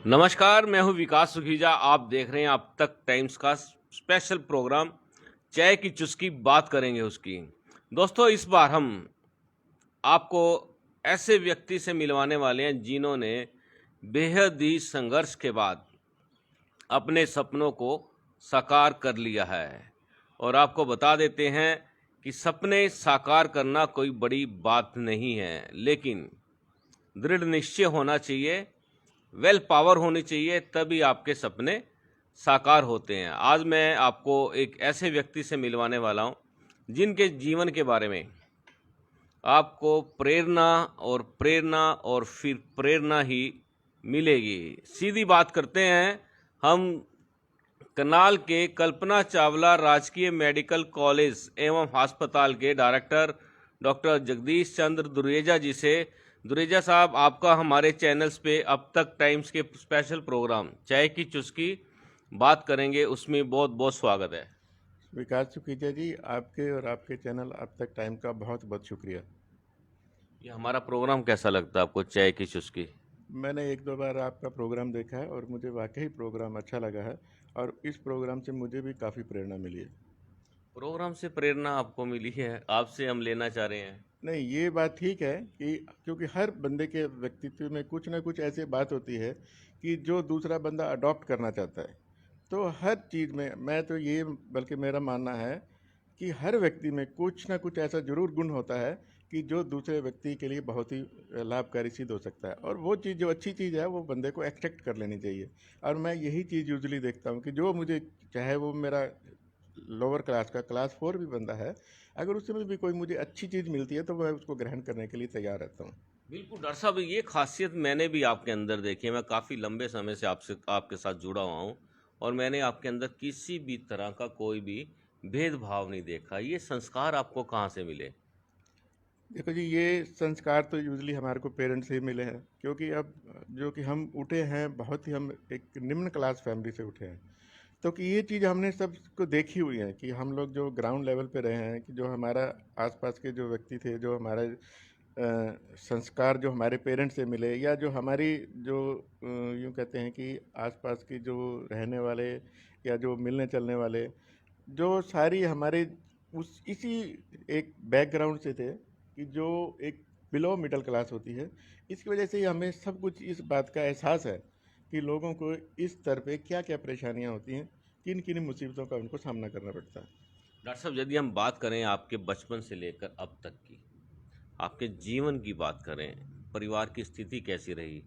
नमस्कार, मैं हूं विकास सुखीजा। आप देख रहे हैं अब तक टाइम्स का स्पेशल प्रोग्राम चाय की चुस्की, बात करेंगे उसकी। दोस्तों, इस बार हम आपको ऐसे व्यक्ति से मिलवाने वाले हैं जिन्होंने बेहद ही संघर्ष के बाद अपने सपनों को साकार कर लिया है। और आपको बता देते हैं कि सपने साकार करना कोई बड़ी बात नहीं है, लेकिन दृढ़ निश्चय होना चाहिए, वेल पावर होनी चाहिए, तभी आपके सपने साकार होते हैं। आज मैं आपको एक ऐसे व्यक्ति से मिलवाने वाला हूं जिनके जीवन के बारे में आपको प्रेरणा और फिर प्रेरणा ही मिलेगी। सीधी बात करते हैं हम करनाल के कल्पना चावला राजकीय मेडिकल कॉलेज एवं अस्पताल के डायरेक्टर डॉक्टर जगदीश चंद्र दुरेजा जी से। दुरेजा साहब, आपका हमारे चैनल्स पे अब तक टाइम्स के स्पेशल प्रोग्राम चाय की चुस्की बात करेंगे उसमें बहुत बहुत स्वागत है। विकास सुखीजा जी, आपके और आपके चैनल अब तक टाइम का बहुत बहुत शुक्रिया। ये हमारा प्रोग्राम कैसा लगता है आपको, चाय की चुस्की? मैंने एक दो बार आपका प्रोग्राम देखा है और मुझे वाकई प्रोग्राम अच्छा लगा है और इस प्रोग्राम से मुझे भी काफ़ी प्रेरणा मिली है। प्रोग्राम से प्रेरणा आपको मिली है, आपसे हम लेना चाह रहे हैं। नहीं, ये बात ठीक है कि क्योंकि हर बंदे के व्यक्तित्व में कुछ ना कुछ ऐसी बात होती है कि जो दूसरा बंदा अडॉप्ट करना चाहता है। तो हर चीज़ में मैं तो ये बल्कि मेरा मानना है कि हर व्यक्ति में कुछ ना कुछ ऐसा ज़रूर गुण होता है कि जो दूसरे व्यक्ति के लिए बहुत ही लाभकारी सिद्ध हो सकता है, और वो चीज़ जो अच्छी चीज़ है वो बंदे को एक्सेप्ट कर लेनी चाहिए। और मैं यही चीज़ यूजुअली देखता हूँ कि जो मुझे, चाहे वो मेरा लोअर क्लास का क्लास 4 भी बंदा है, अगर उसमें भी कोई मुझे अच्छी चीज़ मिलती है तो मैं उसको ग्रहण करने के लिए तैयार रहता हूँ। बिल्कुल डॉक्टर साहब, ये खासियत मैंने भी आपके अंदर देखी है। मैं काफ़ी लंबे समय से आपके साथ जुड़ा हुआ हूँ और मैंने आपके अंदर किसी भी तरह का कोई भी भेदभाव नहीं देखा। ये संस्कार आपको कहाँ से मिले? देखो जी, ये संस्कार तो यूजली हमारे को पेरेंट्स से ही मिले हैं, क्योंकि अब जो कि हम उठे हैं, बहुत ही हम एक निम्न क्लास फैमिली से उठे हैं। तो कि ये चीज़ हमने सबको देखी हुई है कि हम लोग जो ग्राउंड लेवल पे रहे हैं, कि जो हमारा आसपास के जो व्यक्ति थे, जो हमारे संस्कार जो हमारे पेरेंट्स से मिले, या जो हमारी जो यूँ कहते हैं कि आसपास की जो रहने वाले या जो मिलने चलने वाले, जो सारी हमारे उस इसी एक बैकग्राउंड से थे कि जो एक बिलो मिडिल क्लास होती है। इसकी वजह से ही हमें सब कुछ इस बात का एहसास है कि लोगों को इस स्तर पे क्या क्या परेशानियां होती हैं, किन किन मुसीबतों का उनको सामना करना पड़ता है। डॉक्टर साहब, यदि हम बात करें आपके बचपन से लेकर अब तक की, आपके जीवन की बात करें, परिवार की स्थिति कैसी रही?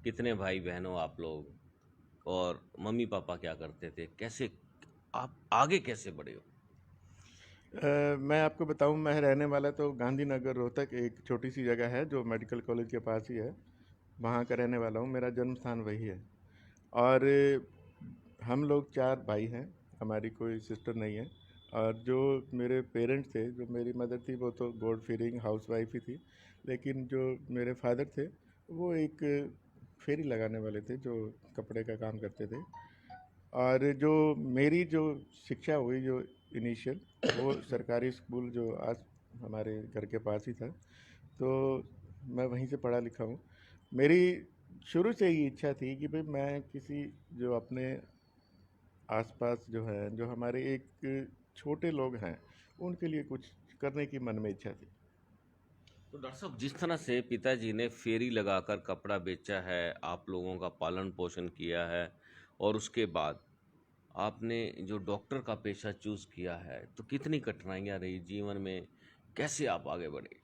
कितने भाई बहन हो आप लोग? और मम्मी पापा क्या करते थे? कैसे आप आगे कैसे बढ़े हो? मैं आपको बताऊं, मैं रहने वाला तो गांधीनगर रोहतक, एक छोटी सी जगह है जो मेडिकल कॉलेज के पास ही है, वहाँ का रहने वाला हूँ। मेरा जन्म स्थान वही है। और हम लोग चार भाई हैं, हमारी कोई सिस्टर नहीं है। और जो मेरे पेरेंट्स थे, जो मेरी मदर थी वो तो गॉड फीयरिंग हाउस वाइफ ही थी, लेकिन जो मेरे फादर थे वो एक फेरी लगाने वाले थे, जो कपड़े का काम करते थे। और जो मेरी जो शिक्षा हुई, जो इनिशियल, वो सरकारी स्कूल जो आज हमारे घर के पास ही था, तो मैं वहीं से पढ़ा लिखा हूँ। मेरी शुरू से ही इच्छा थी कि भाई मैं किसी जो अपने आसपास जो है, जो हमारे एक छोटे लोग हैं, उनके लिए कुछ करने की मन में इच्छा थी। तो डॉक्टर साहब, जिस तरह से पिताजी ने फेरी लगाकर कपड़ा बेचा है, आप लोगों का पालन पोषण किया है, और उसके बाद आपने जो डॉक्टर का पेशा चूज किया है, तो कितनी कठिनाइयाँ रही जीवन में? कैसे आप आगे बढ़े?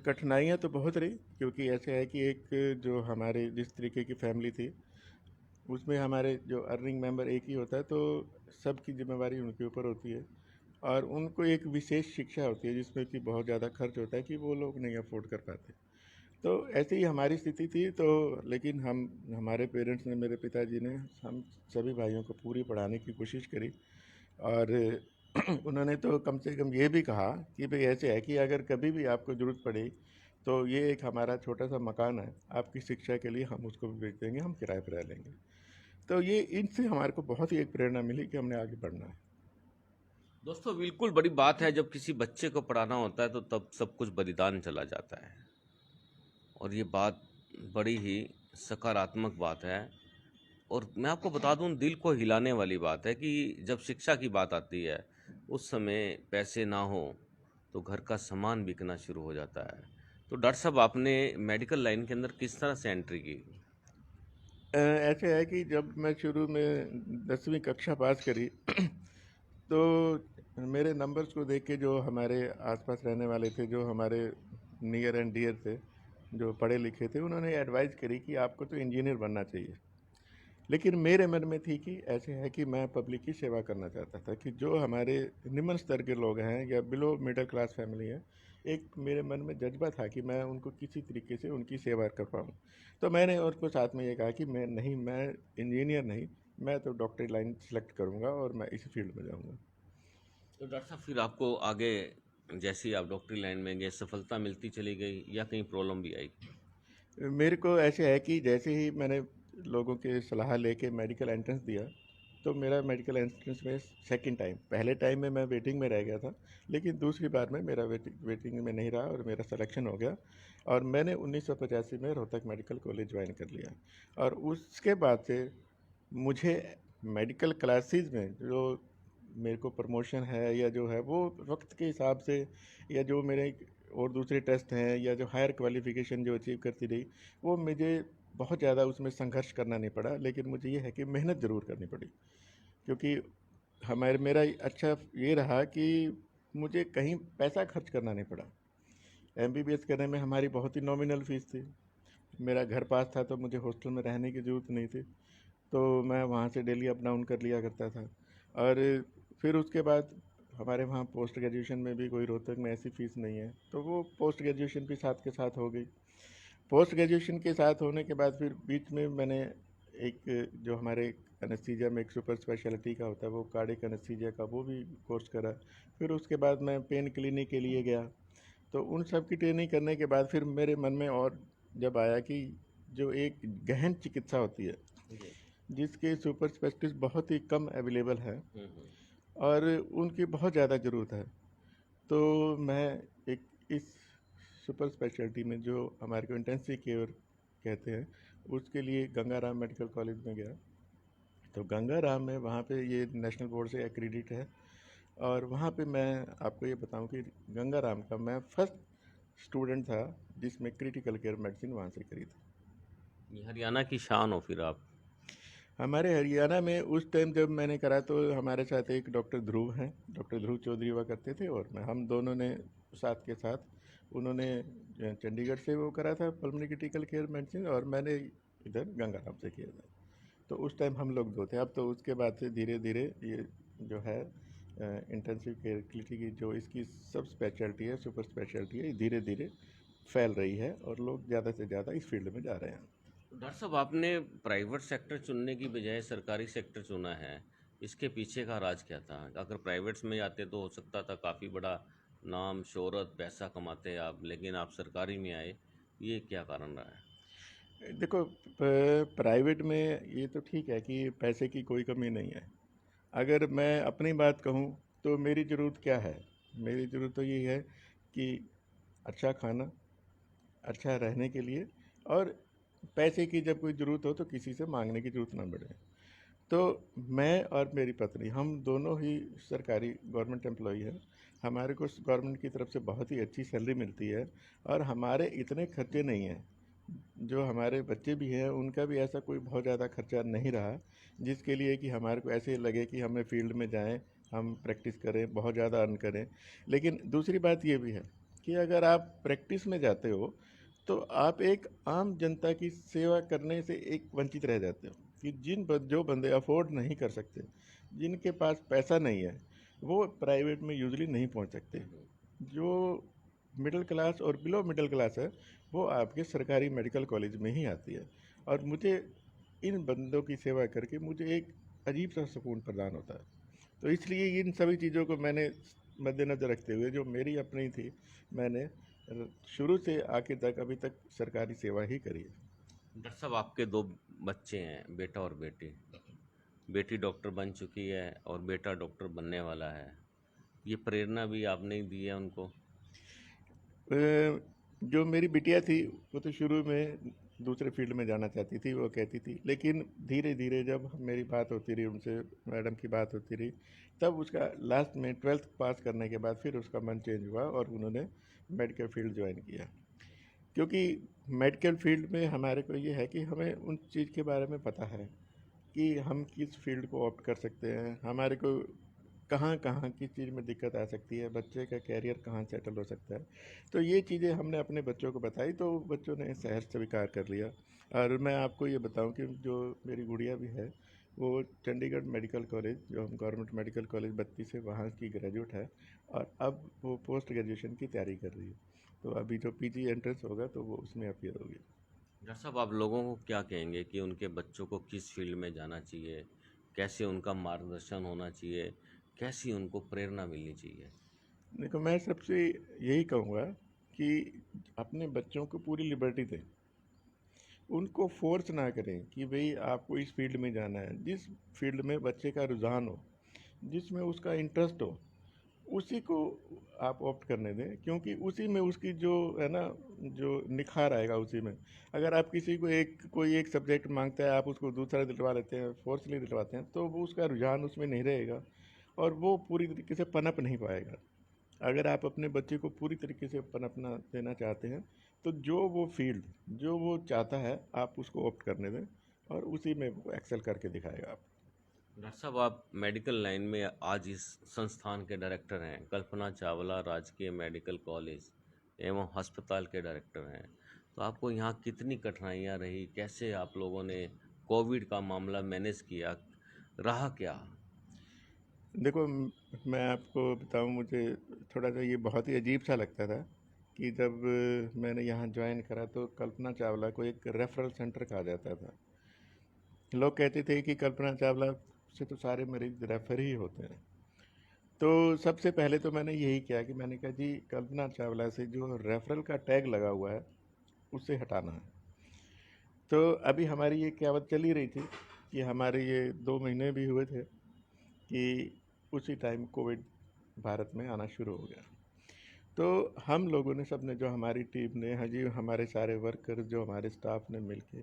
कठिनाइयाँ तो बहुत रही, क्योंकि ऐसे है कि एक जो हमारे जिस तरीके की फैमिली थी, उसमें हमारे जो अर्निंग मेंबर एक ही होता है, तो सबकी जिम्मेवारी उनके ऊपर होती है। और उनको एक विशेष शिक्षा होती है जिसमें कि बहुत ज़्यादा खर्च होता है, कि वो लोग नहीं अफोर्ड कर पाते। तो ऐसे ही हमारी स्थिति थी। तो लेकिन हम, हमारे पेरेंट्स ने, मेरे पिताजी ने हम सभी भाइयों को पूरी पढ़ाने की कोशिश करी। और उन्होंने तो कम से कम ये भी कहा कि भाई ऐसे है कि अगर कभी भी आपको ज़रूरत पड़े तो ये एक हमारा छोटा सा मकान है, आपकी शिक्षा के लिए हम उसको भी बेच देंगे, हम किराए पर रह लेंगे। तो ये इनसे हमारे को बहुत ही एक प्रेरणा मिली कि हमने आगे बढ़ना है। दोस्तों, बिल्कुल बड़ी बात है, जब किसी बच्चे को पढ़ाना होता है तो तब सब कुछ बलिदान चला जाता है। और ये बात बड़ी ही सकारात्मक बात है। और मैं आपको बता दूं, दिल को हिलाने वाली बात है कि जब शिक्षा की बात आती है उस समय पैसे ना हो तो घर का सामान बिकना शुरू हो जाता है। तो डॉक्टर साहब, आपने मेडिकल लाइन के अंदर किस तरह से एंट्री की? ऐसे है कि जब मैं शुरू में 10वीं कक्षा पास करी तो मेरे नंबर्स को देख के जो हमारे आसपास रहने वाले थे, जो हमारे नियर एंड डियर थे, जो पढ़े लिखे थे, उन्होंने एडवाइस करी कि आपको तो इंजीनियर बनना चाहिए। लेकिन मेरे मन में थी कि ऐसे है कि मैं पब्लिक की सेवा करना चाहता था, कि जो हमारे निम्न स्तर के लोग हैं या बिलो मिडिल क्लास फैमिली है, एक मेरे मन में जज्बा था कि मैं उनको किसी तरीके से उनकी सेवा कर पाऊँ। तो मैंने उनको साथ में ये कहा कि मैं इंजीनियर नहीं, मैं तो डॉक्टरी लाइन सेलेक्ट करूँगा और मैं इसी फील्ड में जाऊँगा। तो डॉक्टर साहब, फिर आपको आगे जैसे ही आप डॉक्टरी लाइन में गए सफलता मिलती चली गई या कहीं प्रॉब्लम भी आई? मेरे को ऐसे है कि जैसे ही मैंने लोगों की सलाह लेके मेडिकल एंट्रेंस दिया, तो मेरा मेडिकल एंट्रेंस में सेकंड टाइम, पहले टाइम में मैं वेटिंग में रह गया था, लेकिन दूसरी बार में मेरा वेटिंग में नहीं रहा और मेरा सिलेक्शन हो गया और मैंने 1985 में रोहतक मेडिकल कॉलेज ज्वाइन कर लिया। और उसके बाद से मुझे मेडिकल क्लासेस में जो मेरे को प्रमोशन है या जो है वो वक्त के हिसाब से, या जो मेरे और दूसरे टेस्ट हैं या जो हायर क्वालिफिकेशन जो अचीव करती रही, वो मुझे बहुत ज़्यादा उसमें संघर्ष करना नहीं पड़ा। लेकिन मुझे ये है कि मेहनत ज़रूर करनी पड़ी, क्योंकि हमारे मेरा अच्छा ये रहा कि मुझे कहीं पैसा खर्च करना नहीं पड़ा। एमबीबीएस करने में हमारी बहुत ही नॉमिनल फ़ीस थी। मेरा घर पास था तो मुझे हॉस्टल में रहने की ज़रूरत नहीं थी, तो मैं वहाँ से डेली अप डाउन कर लिया करता था। और फिर उसके बाद हमारे वहाँ पोस्ट ग्रेजुएशन में भी कोई रोहतक में ऐसी फ़ीस नहीं है, तो वो पोस्ट ग्रेजुएशन भी साथ के साथ हो गई। पोस्ट ग्रेजुएशन के साथ होने के बाद फिर बीच में मैंने एक जो हमारे एनेस्थीसिया में एक सुपर स्पेशलिटी का होता है, वो कार्डियक एनेस्थीसिया का, वो भी कोर्स करा। फिर उसके बाद मैं पेन क्लिनिक के लिए गया। तो उन सब की ट्रेनिंग करने के बाद फिर मेरे मन में और जब आया कि जो एक गहन चिकित्सा होती है, जी। जिसके सुपर स्पेशलिस्ट बहुत ही कम अवेलेबल है हम्म। और उनकी बहुत ज़्यादा ज़रूरत है, तो मैं एक इस सुपर स्पेशलिटी में जो हमारे को इंटेंसिव केयर कहते हैं, उसके लिए गंगाराम मेडिकल कॉलेज में गया। तो गंगाराम में वहाँ पे ये नेशनल बोर्ड से एक्रीडिट है, और वहाँ पे मैं आपको ये बताऊं कि गंगाराम का मैं फर्स्ट स्टूडेंट था जिसमें क्रिटिकल केयर मेडिसिन वहाँ से करी थी। ये हरियाणा की शान हो फिर आप। हमारे हरियाणा में उस टाइम जब मैंने करा तो हमारे साथ एक डॉक्टर ध्रुव हैं, डॉक्टर ध्रुव चौधरी हुआ करते थे, और मैं, हम दोनों ने साथ के साथ, उन्होंने चंडीगढ़ से वो करा था पल्मोनरी क्रिटिकल केयर मेडिसिन, और मैंने इधर गंगाराम से किया था। तो उस टाइम हम लोग दो थे। अब तो उसके बाद से धीरे धीरे ये जो है इंटेंसिव केयर की जो इसकी सब स्पेशलिटी है, सुपर स्पेशलिटी है, धीरे धीरे फैल रही है और लोग ज़्यादा से ज़्यादा इस फील्ड में जा रहे हैं। डॉक्टर साहब, आपने प्राइवेट सेक्टर चुनने की बजाय सरकारी सेक्टर चुना है, इसके पीछे का राज क्या था? अगर प्राइवेट्स में जाते तो हो सकता था काफ़ी बड़ा नाम शोहरत पैसा कमाते आप, लेकिन आप सरकारी में आए, ये क्या कारण रहा है? देखो, प्राइवेट में ये तो ठीक है कि पैसे की कोई कमी नहीं है। अगर मैं अपनी बात कहूँ तो मेरी ज़रूरत क्या है? मेरी ज़रूरत तो यही है कि अच्छा खाना, अच्छा रहने के लिए, और पैसे की जब कोई ज़रूरत हो तो किसी से मांगने की ज़रूरत ना पड़े। तो मैं और मेरी पत्नी, हम दोनों ही सरकारी गवर्नमेंट एम्प्लॉई हैं। हमारे को गवर्नमेंट की तरफ से बहुत ही अच्छी सैलरी मिलती है, और हमारे इतने खर्चे नहीं हैं। जो हमारे बच्चे भी हैं उनका भी ऐसा कोई बहुत ज़्यादा खर्चा नहीं रहा जिसके लिए कि हमारे को ऐसे लगे कि हमें फील्ड में जाएं, हम प्रैक्टिस करें, बहुत ज़्यादा अर्न करें। लेकिन दूसरी बात ये भी है कि अगर आप प्रैक्टिस में जाते हो तो आप एक आम जनता की सेवा करने से एक वंचित रह जाते हो, कि जो बंदे अफोर्ड नहीं कर सकते, जिनके पास पैसा नहीं है, वो प्राइवेट में यूजली नहीं पहुंच सकते। जो मिडिल क्लास और बिलो मिडिल क्लास है, वो आपके सरकारी मेडिकल कॉलेज में ही आती है। और मुझे इन बंदों की सेवा करके मुझे एक अजीब सा सुकून प्रदान होता है। तो इसलिए इन सभी चीज़ों को मैंने मद्देनज़र रखते हुए, जो मेरी अपनी थी, मैंने शुरू से आखिर तक अभी तक सरकारी सेवा ही करी है। डॉक्टर साहब, आपके दो बच्चे हैं, बेटा और बेटी। बेटी डॉक्टर बन चुकी है और बेटा डॉक्टर बनने वाला है। ये प्रेरणा भी आपने ही दी है उनको? जो मेरी बिटिया थी वो तो शुरू में दूसरे फील्ड में जाना चाहती थी, वो कहती थी। लेकिन धीरे धीरे जब मेरी बात होती रही उनसे, मैडम की बात होती रही, तब उसका लास्ट में 12th पास करने के बाद फिर उसका मन चेंज हुआ और उन्होंने मेडिकल फील्ड ज्वाइन किया। क्योंकि मेडिकल फील्ड में हमारे को ये है कि हमें उन चीज़ के बारे में पता है कि हम किस फील्ड को ऑप्ट कर सकते हैं, हमारे को कहाँ कहाँ किस चीज़ में दिक्कत आ सकती है, बच्चे का कैरियर कहाँ सेटल हो सकता है। तो ये चीज़ें हमने अपने बच्चों को बताई तो बच्चों ने सहज स्वीकार कर लिया। और मैं आपको ये बताऊं कि जो मेरी गुड़िया भी है, वो चंडीगढ़ मेडिकल कॉलेज, जो हम गवर्नमेंट मेडिकल कॉलेज बत्ती से, वहाँ की ग्रेजुएट है। और अब वो पोस्ट ग्रेजुएशन की तैयारी कर रही है। तो अभी जो पीजी एंट्रेंस होगा तो वो उसमें अपीयर होगी। डॉक्टर साहब, आप लोगों को क्या कहेंगे कि उनके बच्चों को किस फील्ड में जाना चाहिए, कैसे उनका मार्गदर्शन होना चाहिए, कैसी उनको प्रेरणा मिलनी चाहिए? देखो, मैं सबसे यही कहूँगा कि अपने बच्चों को पूरी लिबर्टी दें, उनको फोर्स ना करें कि भाई आपको इस फील्ड में जाना है। जिस फील्ड में बच्चे का रुझान हो, जिसमें उसका इंटरेस्ट हो, उसी को आप ऑप्ट करने दें, क्योंकि उसी में उसकी जो है ना, जो निखार आएगा उसी में। अगर आप किसी को कोई एक सब्जेक्ट मांगता है, आप उसको दूसरा दिलवा लेते हैं, फोर्सली दिलवाते हैं, तो वो उसका रुझान उसमें नहीं रहेगा और वो पूरी तरीके से पनप नहीं पाएगा। अगर आप अपने बच्चे को पूरी तरीके से पनपना देना चाहते हैं, तो जो वो फील्ड जो वो चाहता है, आप उसको ऑप्ट करने दें और उसी में वो एक्सेल करके दिखाएगा आप। डॉक्टर साहब, आप मेडिकल लाइन में आज इस संस्थान के डायरेक्टर हैं, कल्पना चावला राजकीय मेडिकल कॉलेज एवं अस्पताल के डायरेक्टर हैं। तो आपको यहाँ कितनी कठिनाइयाँ रही, कैसे आप लोगों ने कोविड का मामला मैनेज किया, रहा क्या? देखो, मैं आपको बताऊं, मुझे थोड़ा सा ये बहुत ही अजीब सा लगता था कि जब मैंने यहाँ ज्वाइन करा तो कल्पना चावला को एक रेफरल सेंटर कहा जाता था। लोग कहते थे कि कल्पना चावला से तो सारे मरीज रेफर ही होते हैं। तो सबसे पहले तो मैंने यही किया कि मैंने कहा जी, कल्पना चावला से जो रेफरल का टैग लगा हुआ है उसे हटाना है। तो अभी हमारी ये कहावत चल ही रही थी कि हमारे ये 2 महीने भी हुए थे कि उसी टाइम कोविड भारत में आना शुरू हो गया। तो हम लोगों ने, सब ने, जो हमारी टीम ने, हाँ जी, हमारे सारे वर्कर, जो हमारे स्टाफ ने मिलके,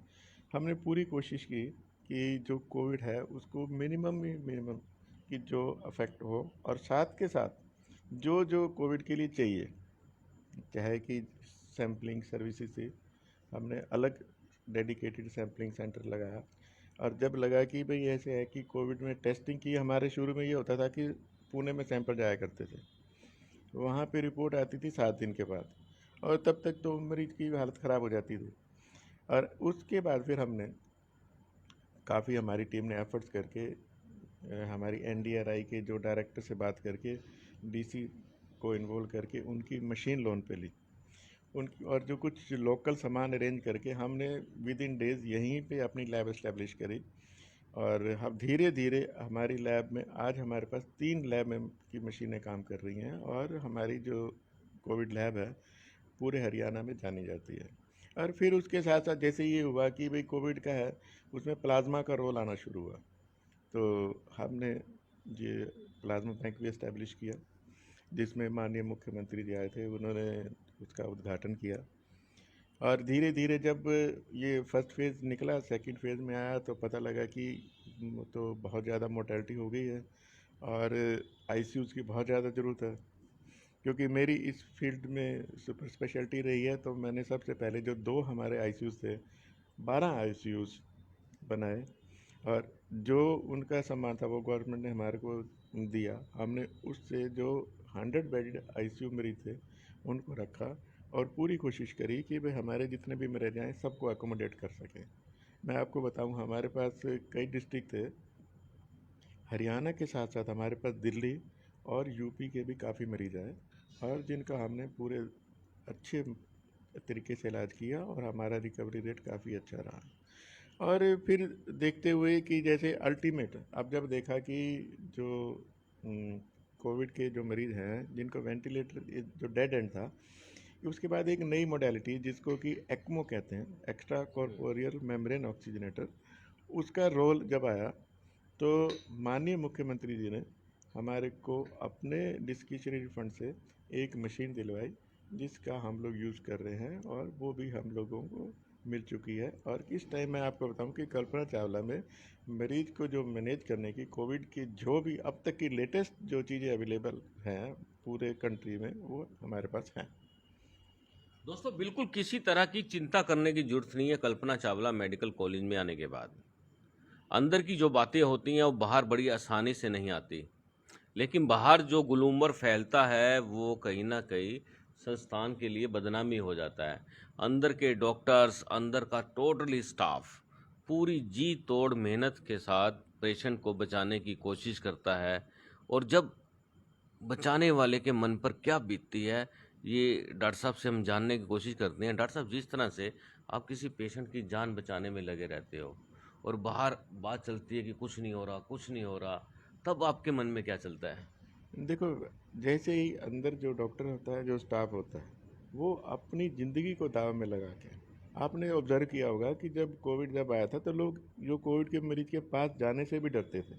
हमने पूरी कोशिश की कि जो कोविड है उसको मिनिमम ही मिनिमम कि जो अफेक्ट हो, और साथ के साथ जो जो कोविड के लिए चाहिए, चाहे कि सैम्पलिंग सर्विसेज से, हमने अलग डेडिकेटेड सैम्पलिंग सेंटर लगाया। और जब लगा कि भाई ऐसे है कि कोविड में टेस्टिंग की, हमारे शुरू में ये होता था कि पुणे में सैंपल जाया करते थे, वहाँ पे रिपोर्ट आती थी 7 दिन के बाद, और तब तक तो मरीज की हालत ख़राब हो जाती थी। और उसके बाद फिर हमने काफ़ी, हमारी टीम ने एफर्ट्स करके, हमारी एनडीआरआई के जो डायरेक्टर से बात करके, डीसी को इन्वॉल्व करके उनकी मशीन लोन पे ली, उनकी, और जो कुछ लोकल सामान अरेंज करके हमने विद इन डेज़ यहीं पे अपनी लैब इस्टेब्लिश करी। और हम धीरे धीरे हमारी लैब में, आज हमारे पास 3 लैब में की मशीनें काम कर रही हैं, और हमारी जो कोविड लैब है पूरे हरियाणा में जानी जाती है। और फिर उसके साथ साथ जैसे ये हुआ कि भाई कोविड का है, उसमें प्लाज्मा का रोल आना शुरू हुआ, तो हमने ये प्लाज्मा बैंक भी इस्टेब्लिश किया, जिसमें माननीय मुख्यमंत्री जी आए थे, उन्होंने उसका उद्घाटन किया। और धीरे धीरे जब ये फर्स्ट फेज़ निकला, सेकंड फेज़ में आया, तो पता लगा कि तो बहुत ज़्यादा मोर्टेलिटी हो गई है और आईसीयूज़ की बहुत ज़्यादा ज़रूरत है। क्योंकि मेरी इस फील्ड में सुपर स्पेशलिटी रही है, तो मैंने सबसे पहले जो 2 हमारे आईसीयूज़ थे, 12 आईसीयूज़ बनाए। और जो उनका सामान था वो गवर्नमेंट ने हमारे को दिया। हमने उससे जो 100 बेडेड आईसीयू मरीज थे उनको रखा, और पूरी कोशिश करी कि भाई हमारे जितने भी मरीज आए सबको अकोमोडेट कर सकें। मैं आपको बताऊं, हमारे पास कई डिस्ट्रिक्ट थे, हरियाणा के साथ साथ हमारे पास दिल्ली और यूपी के भी काफ़ी मरीज आए, और जिनका हमने पूरे अच्छे तरीके से इलाज किया, और हमारा रिकवरी रेट काफ़ी अच्छा रहा। और फिर देखते हुए कि जैसे अल्टीमेट, अब जब देखा कि जो कोविड के जो मरीज़ हैं जिनको वेंटिलेटर, जो डेड एंड था, उसके बाद एक नई मोडेलिटी जिसको कि एक्मो कहते हैं, एक्स्ट्रा कॉर्पोरियल मेम्ब्रेन ऑक्सीजनेटर, उसका रोल जब आया, तो माननीय मुख्यमंत्री जी ने हमारे को अपने डिस्क्रिशनरी फंड से एक मशीन दिलवाई, जिसका हम लोग यूज़ कर रहे हैं, और वो भी हम लोगों को मिल चुकी है। और इस टाइम मैं आपको बताऊं कि कल्पना चावला में मरीज को जो मैनेज करने की कोविड की जो भी अब तक की लेटेस्ट जो चीज़ें अवेलेबल हैं पूरे कंट्री में, वो हमारे पास हैं। दोस्तों बिल्कुल किसी तरह की चिंता करने की जरूरत नहीं है कल्पना चावला मेडिकल कॉलेज में आने के बाद। अंदर की जो बातें होती हैं वो बाहर बड़ी आसानी से नहीं आती, लेकिन बाहर जो गुलूमर फैलता है वो कहीं ना कहीं संस्थान के लिए बदनामी हो जाता है। अंदर के डॉक्टर्स, अंदर का टोटली स्टाफ पूरी जी तोड़ मेहनत के साथ पेशेंट को बचाने की कोशिश करता है, और जब बचाने वाले के मन पर क्या बीतती है ये डॉक्टर साहब से हम जानने की कोशिश करते हैं। डॉक्टर साहब, जिस तरह से आप किसी पेशेंट की जान बचाने में लगे रहते हो और बाहर बात चलती है कि कुछ नहीं हो रहा, कुछ नहीं हो रहा, तब आपके मन में क्या चलता है? देखो, जैसे ही अंदर जो डॉक्टर होता है, जो स्टाफ होता है, वो अपनी ज़िंदगी को दाव में लगा के, आपने ऑब्जर्व किया होगा कि जब कोविड जब आया था तो लोग जो कोविड के मरीज के पास जाने से भी डरते थे।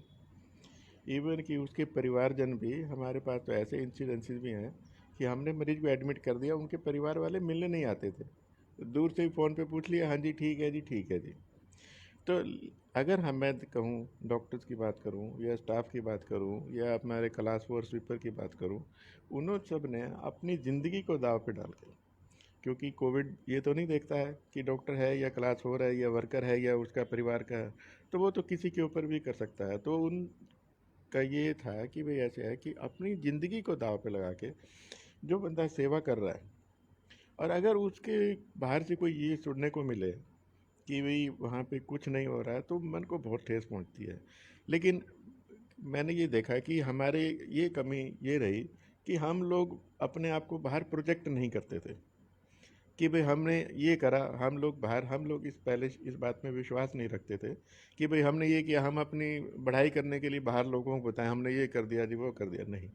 इवन कि उसके परिवारजन भी, हमारे पास तो ऐसे इंसिडेंसेस भी हैं कि हमने मरीज को एडमिट कर दिया, उनके परिवार वाले मिलने नहीं आते थे, तो दूर से ही फ़ोन पे पूछ लिया, हाँ जी ठीक है जी, ठीक है जी। तो अगर मैं कहूँ, डॉक्टर्स की बात करूँ या स्टाफ की बात करूँ या हमारे क्लास फोर स्वीपर की बात करूँ, उन्होंने सब ने अपनी ज़िंदगी को दाव पे डाल के, क्योंकि कोविड ये तो नहीं देखता है कि डॉक्टर है या क्लास फोर है या वर्कर है या उसका परिवार का है, तो वो तो किसी के ऊपर भी कर सकता है। तो उनका ये था कि भाई ऐसे है कि अपनी ज़िंदगी को दाव पे लगा के जो बंदा सेवा कर रहा है, और अगर उसके बाहर से कोई ये सुनने को मिले कि भाई वहाँ पे कुछ नहीं हो रहा है, तो मन को बहुत ठेस पहुँचती है। लेकिन मैंने ये देखा कि हमारे ये कमी ये रही कि हम लोग अपने आप को बाहर प्रोजेक्ट नहीं करते थे कि भाई हमने ये करा। हम लोग इस पहले इस बात में विश्वास नहीं रखते थे कि भाई हमने ये किया, हम अपनी बढ़ाई करने के लिए बाहर लोगों को बताएं हमने ये कर दिया जी, वो कर दिया, नहीं।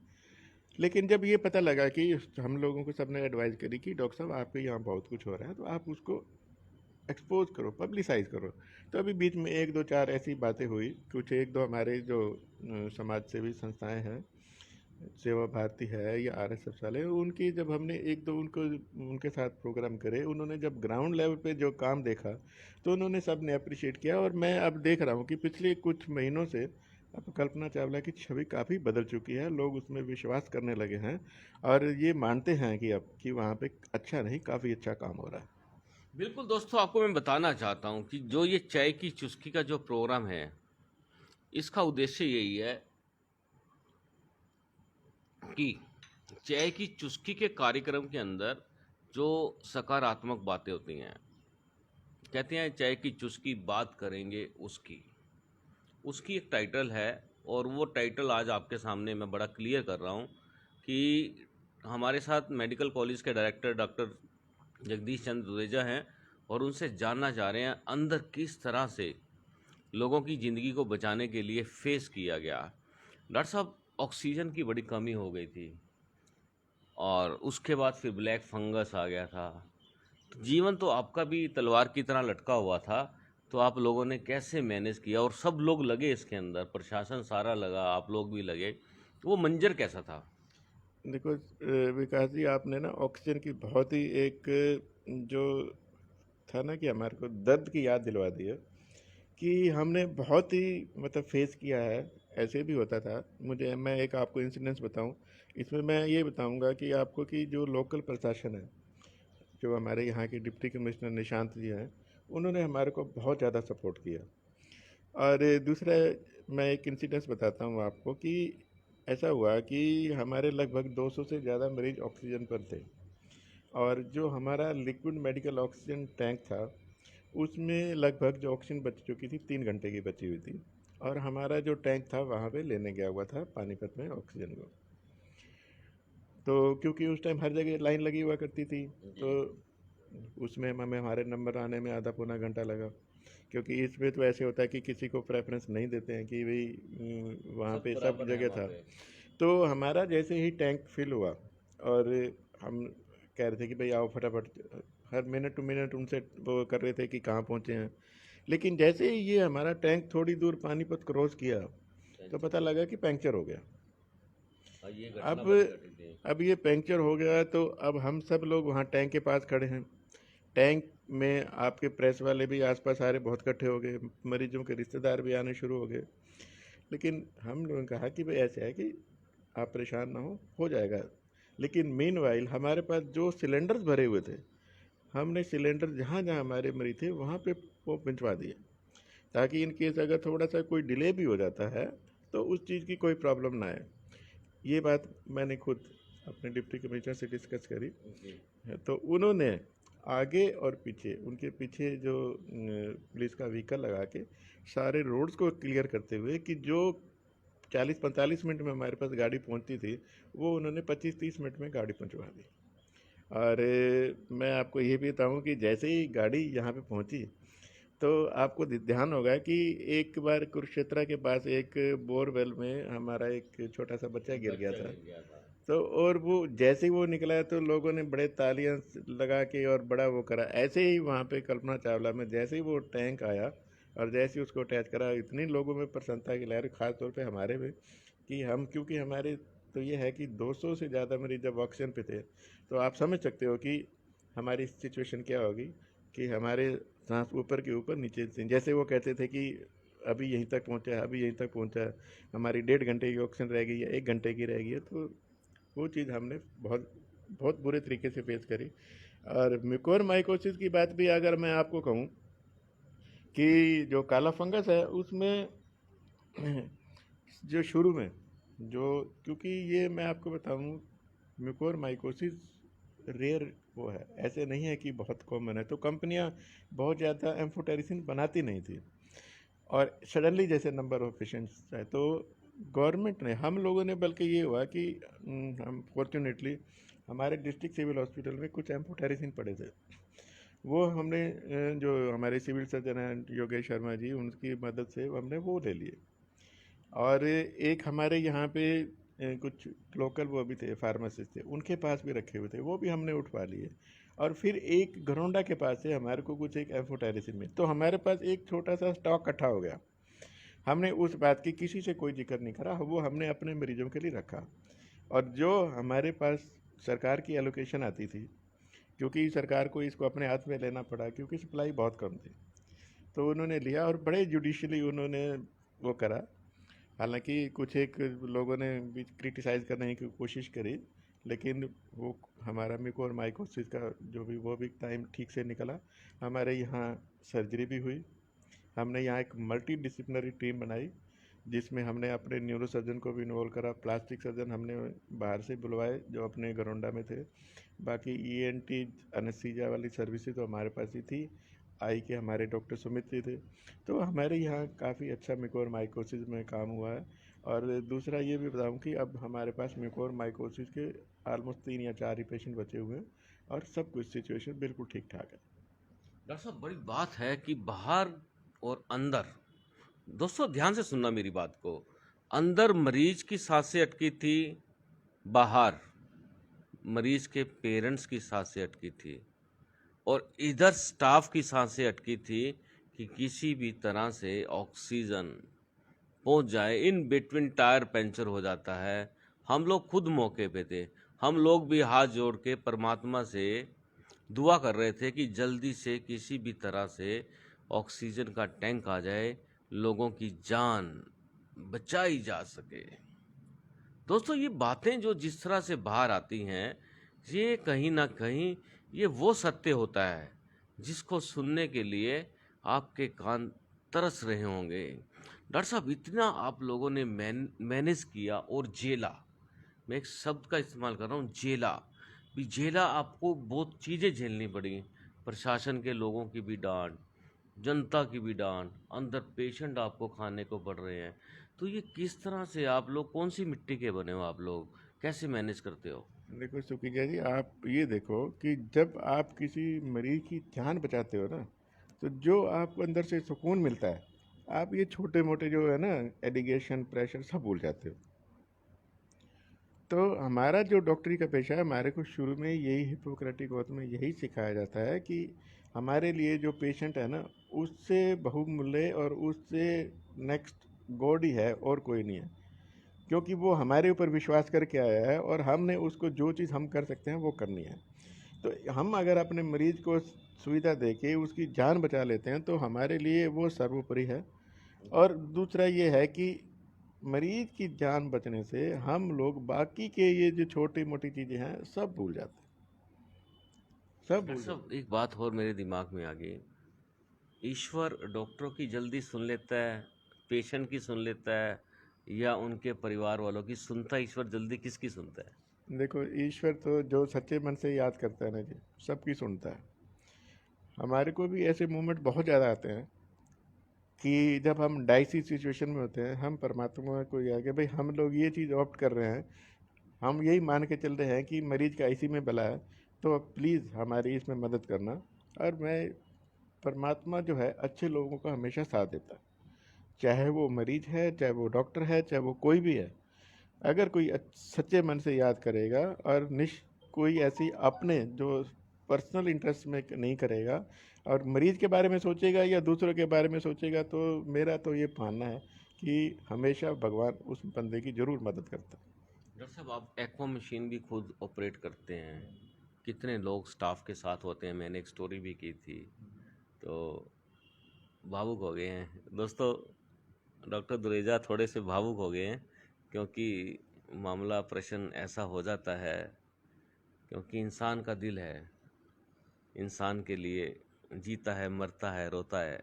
लेकिन जब ये पता लगा कि हम लोगों को सबने एडवाइस करी कि डॉक्टर साहब आपके यहाँ बहुत कुछ हो रहा है, तो आप उसको एक्सपोज करो, पब्लिसाइज करो। तो अभी बीच में एक दो चार ऐसी बातें हुई, कुछ एक दो हमारे जो समाज सेवी संस्थाएं हैं, सेवा भारती है या आरएसएस वाले, उनकी जब हमने एक दो उनको उनके साथ प्रोग्राम करे, उन्होंने जब ग्राउंड लेवल पे जो काम देखा तो उन्होंने सब ने अप्रिशिएट किया। और मैं अब देख रहा हूँ कि पिछले कुछ महीनों से अब कल्पना चावला की छवि काफ़ी बदल चुकी है, लोग उसमें विश्वास करने लगे हैं और ये मानते हैं कि अब कि वहाँ पे अच्छा नहीं, काफ़ी अच्छा काम हो रहा है। बिल्कुल दोस्तों, आपको मैं बताना चाहता हूँ कि जो ये चाय की चुस्की का जो प्रोग्राम है, इसका उद्देश्य यही है कि चाय की चुस्की के कार्यक्रम के अंदर जो सकारात्मक बातें होती हैं, कहते हैं चाय की चुस्की बात करेंगे उसकी, उसकी एक टाइटल है। और वो टाइटल आज आपके सामने मैं बड़ा क्लियर कर रहा हूँ कि हमारे साथ मेडिकल कॉलेज के डायरेक्टर डॉक्टर जगदीश चंद्र दुरेजा हैं, और उनसे जानना चाह रहे हैं अंदर किस तरह से लोगों की ज़िंदगी को बचाने के लिए फेस किया गया। डॉक्टर साहब, ऑक्सीजन की बड़ी कमी हो गई थी, और उसके बाद फिर ब्लैक फंगस आ गया था। तो जीवन तो आपका भी तलवार की तरह लटका हुआ था, तो आप लोगों ने कैसे मैनेज किया? और सब लोग लगे इसके अंदर, प्रशासन सारा लगा, आप लोग भी लगे, तो वो मंजर कैसा था? देखो विकास जी, आपने ना ऑक्सीजन की बहुत ही एक जो था ना कि हमारे को दर्द की याद दिलवा दी है कि हमने बहुत ही मतलब फेस किया है। ऐसे भी होता था। मैं एक आपको इंसिडेंस बताऊं, इसमें मैं ये बताऊंगा कि आपको कि जो लोकल प्रशासन है, जो हमारे यहाँ के डिप्टी कमिश्नर निशांत जी हैं, उन्होंने हमारे को बहुत ज़्यादा सपोर्ट किया। और दूसरा, मैं एक इंसिडेंस बताता हूँ आपको कि ऐसा हुआ कि हमारे लगभग 200 से ज़्यादा मरीज ऑक्सीजन पर थे, और जो हमारा लिक्विड मेडिकल ऑक्सीजन टैंक था उसमें लगभग जो ऑक्सीजन बच चुकी थी 3 घंटे की बची हुई थी, और हमारा जो टैंक था वहाँ पे लेने गया हुआ था पानीपत में ऑक्सीजन को। तो क्योंकि उस टाइम हर जगह लाइन लगी हुआ करती थी, तो जी। उसमें हमें हमारे नंबर आने में आधा पौना घंटा लगा, क्योंकि इसमें तो ऐसे होता है कि किसी को प्रेफरेंस नहीं देते हैं कि भाई वहाँ सब पे सब बराबर है जगह वहाँ था। पे। तो हमारा जैसे ही टैंक फिल हुआ, और हम कह रहे थे कि भाई आओ फटाफट, हर मिनट टू मिनट उनसे वो कर रहे थे कि कहाँ पहुँचे हैं। लेकिन जैसे ही ये हमारा टैंक थोड़ी दूर पानीपत क्रॉस किया तो अच्छा। पता लगा कि पंक्चर हो गया। और ये घटना अब बड़ी घटित थी। अब ये पंक्चर हो गया तो अब हम सब लोग वहाँ टैंक के पास खड़े हैं। टैंक में आपके प्रेस वाले भी आसपास आ रहे, बहुत इकट्ठे हो गए, मरीजों के रिश्तेदार भी आने शुरू हो गए। लेकिन हम लोगों ने कहा कि भाई ऐसे है कि आप परेशान ना हो जाएगा। लेकिन मीनवाइल हमारे पास जो सिलेंडर्स भरे हुए थे, हमने सिलेंडर जहाँ जहाँ हमारे मरीज थे वहाँ पे वो पहुँचवा दिए, ताकि इन केस अगर थोड़ा सा कोई डिले भी हो जाता है तो उस चीज़ की कोई प्रॉब्लम ना आए। ये बात मैंने खुद अपने डिप्टी कमिश्नर से डिस्कस करी, तो उन्होंने आगे और पीछे, उनके पीछे जो पुलिस का व्हीकल लगा के सारे रोड्स को क्लियर करते हुए कि जो 40-45 मिनट में हमारे पास गाड़ी पहुंचती थी, वो उन्होंने 25-30 मिनट में गाड़ी पहुंचवा दी। और मैं आपको ये भी बताऊं कि जैसे ही गाड़ी यहाँ पे पहुंची, तो आपको ध्यान होगा कि एक बार कुरुक्षेत्र के पास एक बोरवेल में हमारा एक छोटा सा बच्चा गिर गया था। तो और वो जैसे ही वो निकला तो लोगों ने बड़े तालियां लगा के और बड़ा वो करा। ऐसे ही वहाँ पे कल्पना चावला में जैसे ही वो टैंक आया और जैसे ही उसको अटैच करा, इतनी लोगों में प्रसन्नता की लहर, खास तौर पे हमारे में, कि हम, क्योंकि हमारे तो ये है कि 200 से ज़्यादा मरीज जब ऑक्सीजन पे थे, तो आप समझ सकते हो कि हमारी सिचुएशन क्या होगी कि हमारे सांस ऊपर के ऊपर नीचे से, जैसे वो कहते थे कि अभी यहीं तक पहुंचा है, अभी यहीं तक पहुंचा है, हमारी 1.5 घंटे की ऑक्सीजन रह गई है, 1 घंटे की रह गई है। तो वो चीज़ हमने बहुत बहुत बुरे तरीके से फेस करी। और म्यूकोर माइकोसिस की बात भी अगर मैं आपको कहूँ कि जो काला फंगस है उसमें जो शुरू में जो, क्योंकि ये मैं आपको बताऊँ, म्यूकोर माइकोसिस रेयर वो है, ऐसे नहीं है कि बहुत कॉमन है। तो कंपनियां बहुत ज़्यादा एम्फोटेरिसिन बनाती नहीं थी, और सडनली जैसे नंबर ऑफ पेशेंट्स है, तो गवर्नमेंट ने, हम लोगों ने, बल्कि ये हुआ कि हम फॉर्चुनेटली हमारे डिस्ट्रिक्ट सिविल हॉस्पिटल में कुछ एम्फोटेरिसिन पड़े थे, वो हमने जो हमारे सिविल सर्जन हैं योगेश शर्मा जी, उनकी मदद से हमने वो ले लिए। और एक हमारे यहाँ पे कुछ लोकल वो भी थे, फार्मासिस्ट थे, उनके पास भी रखे हुए थे, वो भी हमने उठवा लिए। और फिर एक घरौंडा के पास से हमारे को कुछ एक एम्फोटेरिसिन में, तो हमारे पास एक छोटा सा स्टॉक इकट्ठा हो गया। हमने उस बात की किसी से कोई जिक्र नहीं करा, वो हमने अपने मरीजों के लिए रखा। और जो हमारे पास सरकार की एलोकेशन आती थी, क्योंकि सरकार को इसको अपने हाथ में लेना पड़ा क्योंकि सप्लाई बहुत कम थी, तो उन्होंने लिया और बड़े जुडिशली उन्होंने वो करा। हालांकि कुछ एक लोगों ने भी क्रिटिसाइज़ करने की कोशिश करी, लेकिन वो हमारा म्यूकोर माइकोसिस का जो भी, वो भी टाइम ठीक से निकला। हमारे यहाँ सर्जरी भी हुई। हमने यहाँ एक मल्टी डिसिप्लिनरी टीम बनाई, जिसमें हमने अपने न्यूरो सर्जन को भी इन्वॉल्व करा, प्लास्टिक सर्जन हमने बाहर से बुलवाए जो अपने घरौंडा में थे, बाकी ईएनटी एनेस्थीसिया वाली सर्विसेज तो हमारे पास ही थी, आई के हमारे डॉक्टर सुमित जी थे। तो हमारे यहाँ काफ़ी अच्छा म्यूकोर माइकोसिस में काम हुआ है। और दूसरा ये भी बताऊँ कि अब हमारे पास म्यूकोर माइकोसिस के ऑलमोस्ट 3 या 4 ही पेशेंट बचे हुए हैं, और सब कुछ सिचुएशन बिल्कुल ठीक ठाक है। डॉक्टर साहब, बड़ी बात है कि बाहर और अंदर, दोस्तों ध्यान से सुनना मेरी बात को, अंदर मरीज की सांसें अटकी थी, बाहर मरीज के पेरेंट्स की सांसें अटकी थी, और इधर स्टाफ की सांसें अटकी थी कि किसी भी तरह से ऑक्सीजन पहुंच जाए। इन बिटवीन टायर पंचर हो जाता है। हम लोग खुद मौके पे थे, हम लोग भी हाथ जोड़ के परमात्मा से दुआ कर रहे थे कि जल्दी से किसी भी तरह से ऑक्सीजन का टैंक आ जाए, लोगों की जान बचाई जा सके। दोस्तों, ये बातें जो जिस तरह से बाहर आती हैं, ये कहीं ना कहीं ये वो सत्य होता है जिसको सुनने के लिए आपके कान तरस रहे होंगे। डॉक्टर साहब, इतना आप लोगों ने मैनेज किया और झेला, मैं एक शब्द का इस्तेमाल कर रहा हूँ, झेला भी, झेला, आपको बहुत चीज़ें झेलनी पड़ी, प्रशासन के लोगों की भी डांट, जनता की भी डांट, अंदर पेशेंट आपको खाने को पड़ रहे हैं। तो ये किस तरह से, आप लोग कौन सी मिट्टी के बने हो, आप लोग कैसे मैनेज करते हो? देखो सुखिजा जी, आप ये देखो कि जब आप किसी मरीज की जान बचाते हो ना, तो जो आपको अंदर से सुकून मिलता है, आप ये छोटे मोटे जो है ना एलिगेशन, प्रेशर, सब भूल जाते हो। तो हमारा जो डॉक्टरी का पेशा है, हमारे को शुरू में यही हिपोक्रेटिक ओथ में यही सिखाया जाता है कि हमारे लिए जो पेशेंट है ना, उससे बहुमूल्य और उससे नेक्स्ट गॉड ही है, और कोई नहीं है। क्योंकि वो हमारे ऊपर विश्वास करके आया है और हमने उसको जो चीज़ हम कर सकते हैं वो करनी है। तो हम अगर अपने मरीज को सुविधा दे के उसकी जान बचा लेते हैं तो हमारे लिए वो सर्वोपरि है। और दूसरा ये है कि मरीज की जान बचने से हम लोग बाकी के ये जो छोटी मोटी चीज़ें हैं सब भूल जाते हैं, सब डॉक्टर भूल साहब जाते एक बात और मेरे दिमाग में आ गई, ईश्वर डॉक्टरों की जल्दी सुन लेता है, पेशेंट की सुन लेता है, या उनके परिवार वालों की सुनता है? ईश्वर जल्दी किसकी सुनता है? हैं। देखो, ईश्वर तो जो सच्चे मन से याद करता है ना जी, सबकी सुनता है। हमारे को भी ऐसे मोमेंट बहुत ज़्यादा आते हैं कि जब हम डाइसी सिचुएशन में होते हैं, हम परमात्मा को याद कि भाई हम लोग ये चीज़ ऑप्ट कर रहे हैं, हम यही मान के चल रहे हैं कि मरीज का इसी में भला है, तो प्लीज़ हमारी इसमें मदद करना। और मैं परमात्मा जो है अच्छे लोगों का हमेशा साथ देता है, चाहे वो मरीज है, चाहे वो डॉक्टर है, चाहे वो कोई भी है। अगर कोई सच्चे मन से याद करेगा और कोई ऐसी अपने जो पर्सनल इंटरेस्ट में नहीं करेगा और मरीज के बारे में सोचेगा या दूसरों के बारे में सोचेगा, तो मेरा तो ये मानना है कि हमेशा भगवान उस बंदे की ज़रूर मदद करता है। डॉक्टर साहब आप एक्वा मशीन भी खुद ऑपरेट करते हैं, कितने लोग स्टाफ के साथ होते हैं? मैंने एक स्टोरी भी की थी, तो भावुक हो गए हैं दोस्तों। डॉक्टर दुरेजा थोड़े से भावुक हो गए हैं, क्योंकि मामला प्रश्न ऐसा हो जाता है, क्योंकि इंसान का दिल है, इंसान के लिए जीता है, मरता है, रोता है,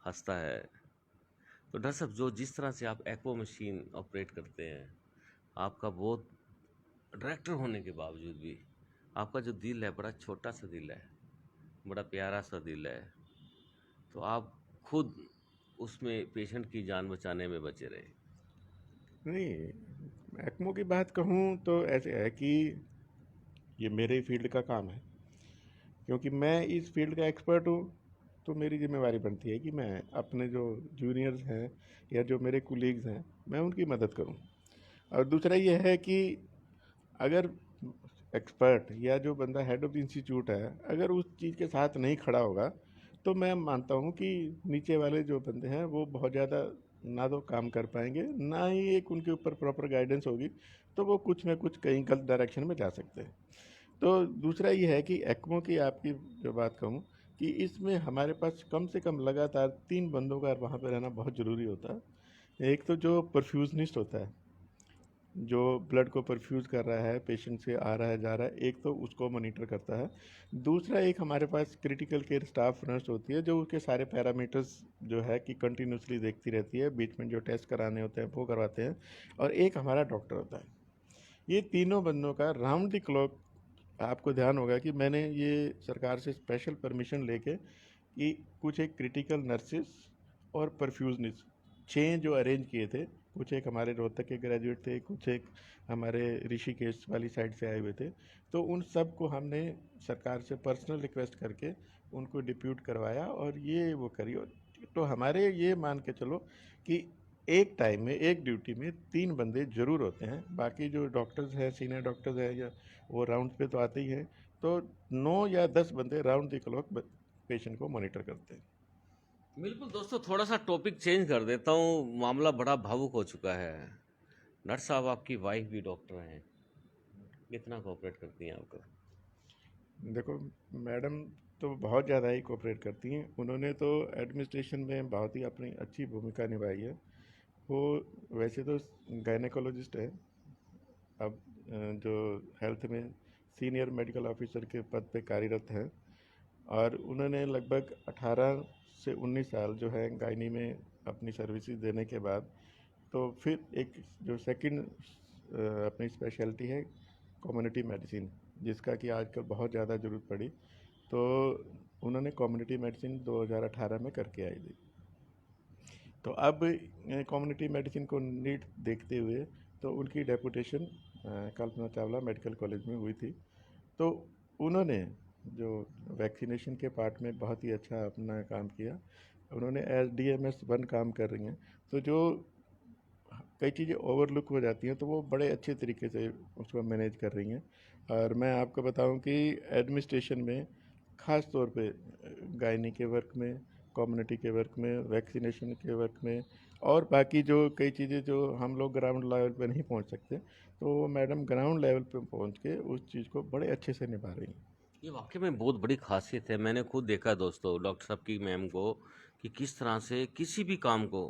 हंसता है। तो डॉक्टर साहब जो जिस तरह से आप एक्वा मशीन ऑपरेट करते हैं, आपका बहुत डायरेक्टर होने के बावजूद भी आपका जो दिल है बड़ा छोटा सा दिल है, बड़ा प्यारा सा दिल है, तो आप खुद उसमें पेशेंट की जान बचाने में बचे रहे। नहीं, एक्मो की बात कहूँ तो ऐसे है कि ये मेरे फील्ड का काम है, क्योंकि मैं इस फील्ड का एक्सपर्ट हूँ। तो मेरी जिम्मेवारी बनती है कि मैं अपने जो जूनियर्स हैं या जो मेरे कुलीग्स हैं, मैं उनकी मदद करूँ। और दूसरा ये है कि अगर एक्सपर्ट या जो बंदा हेड ऑफ द इंस्टीट्यूट है, अगर उस चीज़ के साथ नहीं खड़ा होगा, तो मैं मानता हूँ कि नीचे वाले जो बंदे हैं वो बहुत ज़्यादा ना तो काम कर पाएंगे, ना ही एक उनके ऊपर प्रॉपर गाइडेंस होगी, तो वो कुछ ना कुछ कहीं गलत डायरेक्शन में जा सकते हैं। तो दूसरा ये है कि एक्मो की आपकी जो बात कहूँ कि इसमें हमारे पास कम से कम लगातार 3 बंदों का वहाँ पे रहना बहुत ज़रूरी होता है। एक तो जो परफ्यूजनिस्ट होता है, जो ब्लड को परफ्यूज़ कर रहा है, पेशेंट से आ रहा है जा रहा है, एक तो उसको मॉनिटर करता है। दूसरा एक हमारे पास क्रिटिकल केयर स्टाफ नर्स होती है जो उसके सारे पैरामीटर्स जो है कि कंटिन्यूसली देखती रहती है, बीच में जो टेस्ट कराने होते हैं वो करवाते हैं। और एक हमारा डॉक्टर होता है। ये तीनों बंदों का राउंड द क्लॉक, आपको ध्यान होगा कि मैंने ये सरकार से स्पेशल परमिशन लेके कि कुछ एक क्रिटिकल नर्सेस और परफ्यूजनिस्ट 6 जो अरेंज किए थे। कुछ एक हमारे रोहतक के ग्रेजुएट थे, कुछ एक हमारे ऋषिकेश वाली साइड से आए हुए थे। तो उन सब को हमने सरकार से पर्सनल रिक्वेस्ट करके उनको डिप्यूट करवाया और ये वो करी। और तो हमारे ये मान के चलो कि एक टाइम में एक ड्यूटी में 3 बंदे ज़रूर होते हैं। बाकी जो डॉक्टर्स हैं, सीनियर डॉक्टर्स हैं, या वो राउंड पे तो आते ही हैं। तो 9 या 10 बंदे राउंड द क्लॉक पेशेंट को मॉनिटर करते हैं। बिल्कुल दोस्तों, थोड़ा सा टॉपिक चेंज कर देता हूँ, मामला बड़ा भावुक हो चुका है। नर्स साहब आपकी वाइफ भी डॉक्टर हैं, कितना कोऑपरेट करती हैं आपको? देखो, मैडम तो बहुत ज़्यादा ही कोऑपरेट करती हैं। उन्होंने तो एडमिनिस्ट्रेशन में बहुत ही अपनी अच्छी भूमिका निभाई है। वो वैसे तो गायनेकोलॉजिस्ट है, अब जो हेल्थ में सीनियर मेडिकल ऑफिसर के पद पे कार्यरत हैं। और उन्होंने लगभग 18 से 19 साल जो है गायनी में अपनी सर्विसेज देने के बाद, तो फिर एक जो सेकंड अपनी स्पेशलिटी है कम्युनिटी मेडिसिन, जिसका कि आजकल बहुत ज़्यादा ज़रूरत पड़ी, तो उन्होंने कम्युनिटी मेडिसिन 2018 में करके आई थी। तो अब कम्युनिटी मेडिसिन को नीड देखते हुए तो उनकी deputation Kalpana Chawla medical college में हुई थी। तो उन्होंने जो वैक्सीनेशन के पार्ट में बहुत ही अच्छा अपना काम किया। उन्होंने एज DMS1 काम कर रही हैं। तो जो कई चीज़ें ओवरलुक हो जाती हैं तो वो बड़े अच्छे तरीके से उसको मैनेज कर रही हैं। और मैं आपको बताऊं कि एडमिनिस्ट्रेशन में ख़ास तौर पे गायनी के वर्क में, कम्युनिटी के वर्क में, वैक्सीनेशन के वर्क में, और बाकी जो कई चीज़ें जो हम लोग ग्राउंड लेवल पे नहीं पहुंच सकते, तो वो मैडम ग्राउंड लेवल पे पहुंच के उस चीज़ को बड़े अच्छे से निभा रही हैं। ये वाकई में बहुत बड़ी खासियत है। मैंने खुद देखा दोस्तों डॉक्टर साहब की मैम को कि किस तरह से किसी भी काम को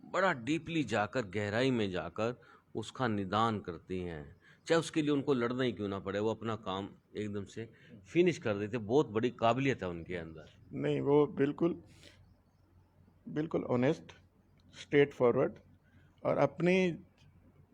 बड़ा डीपली जाकर गहराई में जाकर उसका निदान करती हैं, चाहे उसके लिए उनको लड़ना ही क्यों ना पड़े, वो अपना काम एकदम से फिनिश कर देते। बहुत बड़ी काबिलियत है उनके अंदर। नहीं, वो बिल्कुल बिल्कुल ऑनेस्ट, स्ट्रेट फॉरवर्ड, और अपनी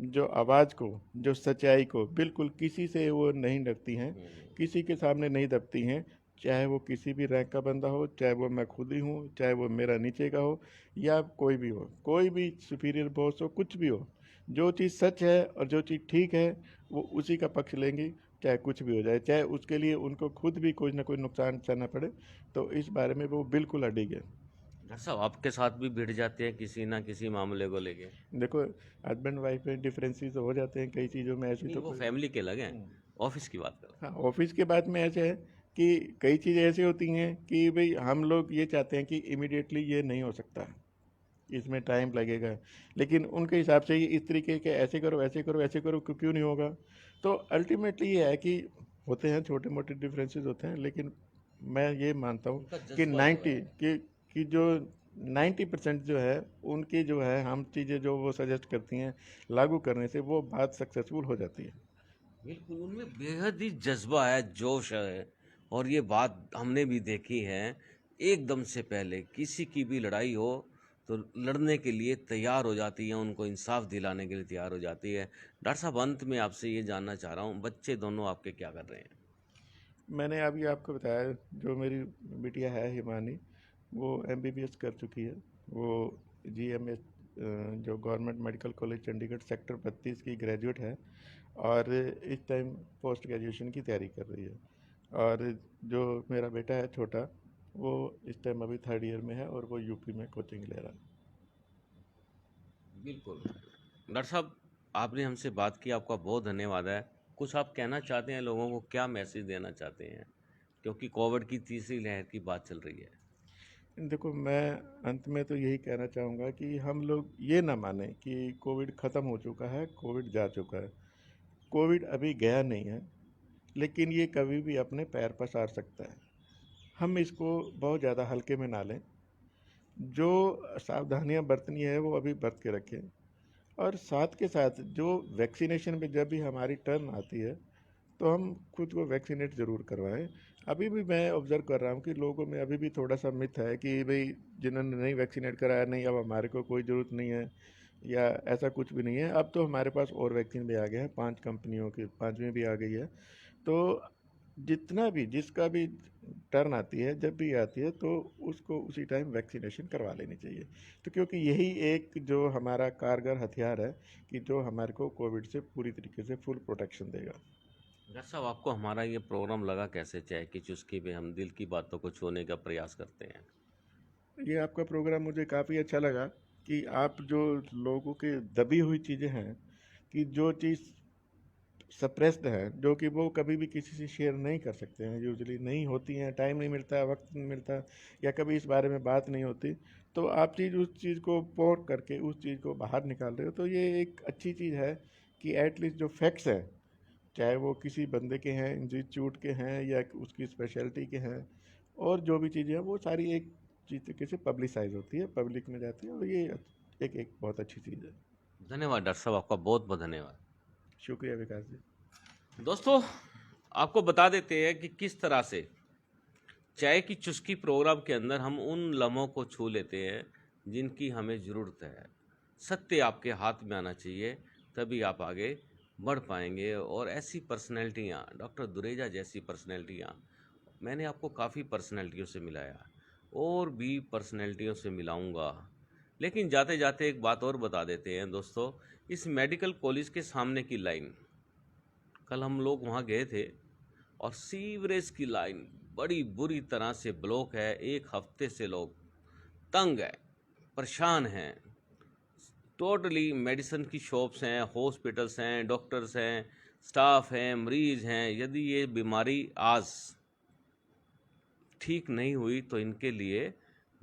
जो आवाज़ को, जो सच्चाई को, बिल्कुल किसी से वो नहीं डरती हैं, किसी के सामने नहीं दबती हैं। चाहे वो किसी भी रैंक का बंदा हो, चाहे वो मैं खुद ही हूँ, चाहे वो मेरा नीचे का हो, या कोई भी हो, कोई भी सुपीरियर बॉस हो, कुछ भी हो, जो चीज़ सच है और जो चीज़ ठीक है वो उसी का पक्ष लेंगी, चाहे कुछ भी हो जाए, चाहे उसके लिए उनको खुद भी कोई ना कोई नुकसान सहना पड़े। तो इस बारे में वो बिल्कुल अडिग है। डॉक्टर साहब आपके साथ भी भिड़ जाते हैं किसी ना किसी मामले को लेके? देखो, हस्बैंड वाइफ में डिफरेंसेस हो जाते हैं कई चीज़ों में, ऐसी नहीं, तो वो कोई। फैमिली के अलग हैं, ऑफिस की बात कर रहा हाँ, ऑफिस के बाद में ऐसे है कि कई चीज़ें ऐसी होती हैं कि भाई हम लोग ये चाहते हैं कि इमिडिएटली ये नहीं हो सकता, इसमें टाइम लगेगा, लेकिन उनके हिसाब से ये इस तरीके के ऐसे करो, ऐसे करो, ऐसे करो, क्यों नहीं होगा। तो अल्टीमेटली ये है कि होते हैं छोटे मोटे डिफरेंसेस होते हैं, लेकिन मैं ये मानता हूँ उनका कि जज्बा जो 90 है। कि जो 90% जो है उनकी जो है हम चीज़ें जो वो सजेस्ट करती हैं लागू करने से वो बात सक्सेसफुल हो जाती है। बिल्कुल, उनमें बेहद ही जज्बा है, जोश है। और ये बात हमने भी देखी है, एकदम से पहले किसी की भी लड़ाई हो तो लड़ने के लिए तैयार हो जाती है, उनको इंसाफ दिलाने के लिए तैयार हो जाती है। डॉक्टर साहब अंत में आपसे ये जानना चाह रहा हूँ, बच्चे दोनों आपके क्या कर रहे हैं? मैंने अभी आपको बताया, जो मेरी बिटिया है हिमानी, वो एमबीबीएस कर चुकी है। वो जीएमएस, जो government medical college Chandigarh sector 32 की ग्रेजुएट है, और इस टाइम पोस्ट ग्रेजुएशन की तैयारी कर रही है। और जो मेरा बेटा है छोटा, वो इस टाइम अभी 3rd ईयर में है और वो यूपी में कोचिंग ले रहा है। बिल्कुल। डॉक्टर साहब आपने हमसे बात की, आपका बहुत धन्यवाद है। कुछ आप कहना चाहते हैं लोगों को, क्या मैसेज देना चाहते हैं, क्योंकि कोविड की तीसरी लहर की बात चल रही है? देखो, मैं अंत में तो यही कहना चाहूँगा कि हम लोग ये ना माने कि कोविड ख़त्म हो चुका है, कोविड जा चुका है। कोविड अभी गया नहीं है, लेकिन ये कभी भी अपने पैर पसार सकता है। हम इसको बहुत ज़्यादा हल्के में ना लें। जो सावधानियां बरतनी है वो अभी बरत के रखें, और साथ के साथ जो वैक्सीनेशन में जब भी हमारी टर्न आती है तो हम खुद को वैक्सीनेट ज़रूर करवाएं। अभी भी मैं ऑब्ज़र्व कर रहा हूँ कि लोगों में अभी भी थोड़ा सा मिथ है कि भाई जिन्होंने नहीं वैक्सीनेट कराया, नहीं अब हमारे को कोई ज़रूरत नहीं है, या ऐसा कुछ भी नहीं है। अब तो हमारे पास और वैक्सीन भी आ गया है, 5 कंपनियों की 5वीं भी आ गई है। तो जितना भी जिसका भी टर्न आती है, जब भी आती है, तो उसको उसी टाइम वैक्सीनेशन करवा लेनी चाहिए। तो क्योंकि यही एक जो हमारा कारगर हथियार है कि जो हमारे को कोविड से पूरी तरीके से फुल प्रोटेक्शन देगा। डॉक्टर साहब आपको हमारा ये प्रोग्राम लगा कैसे? चाय की चुस्की में हम दिल की बातों को छूने का प्रयास करते हैं। ये आपका प्रोग्राम मुझे काफ़ी अच्छा लगा कि आप जो लोगों की दबी हुई चीज़ें हैं, कि जो चीज़ सप्रेस्ड है, जो कि वो कभी भी किसी से शेयर नहीं कर सकते हैं, यूजुअली नहीं होती हैं, टाइम नहीं मिलता, वक्त नहीं मिलता, या कभी इस बारे में बात नहीं होती, तो आप चीज़ उस चीज़ को पोर करके उस चीज़ को बाहर निकाल रहे हो, तो ये एक अच्छी चीज़ है कि एटलीस्ट जो फैक्ट्स हैं, चाहे वो किसी बंदे के हैं, इंस्टीट्यूट के हैं, या उसकी स्पेशलिटी के हैं, और जो भी चीज़ें हैं वो सारी एक चीज़ तरीके से पब्लिसाइज होती है, पब्लिक में जाती है, और ये एक एक बहुत अच्छी चीज़ है। धन्यवाद डॉक्टर साहब, आपका बहुत बहुत धन्यवाद। शुक्रिया विकास जी। दोस्तों आपको बता देते हैं कि किस तरह से चाय की चुस्की प्रोग्राम के अंदर हम उन लम्हों को छू लेते हैं जिनकी हमें ज़रूरत है। सत्य आपके हाथ में आना चाहिए, तभी आप आगे बढ़ पाएंगे। और ऐसी पर्सनैलिटियाँ, डॉक्टर दुरेजा जैसी पर्सनैलिटियाँ, मैंने आपको काफ़ी पर्सनैलिटियों से मिलाया, और भी पर्सनैलिटियों से मिलाऊंगा। लेकिन जाते जाते एक बात और बता देते हैं दोस्तों, इस मेडिकल कॉलेज के सामने की लाइन, कल हम लोग वहाँ गए थे और सीवरेज की लाइन बड़ी बुरी तरह से ब्लॉक है। एक हफ्ते से लोग तंग हैं, परेशान हैं। टोटली मेडिसिन की शॉप्स हैं, हॉस्पिटल्स हैं, डॉक्टर्स हैं, स्टाफ हैं, मरीज हैं। यदि ये बीमारी आज ठीक नहीं हुई तो इनके लिए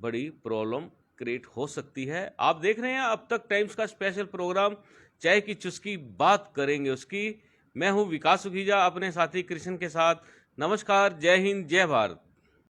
बड़ी प्रॉब्लम क्रिएट हो सकती है। आप देख रहे हैं अब तक टाइम्स का स्पेशल प्रोग्राम चाय की चुस्की, बात करेंगे उसकी। मैं हूं विकास सुखीजा अपने साथी कृष्ण के साथ। नमस्कार, जय हिंद, जय भारत।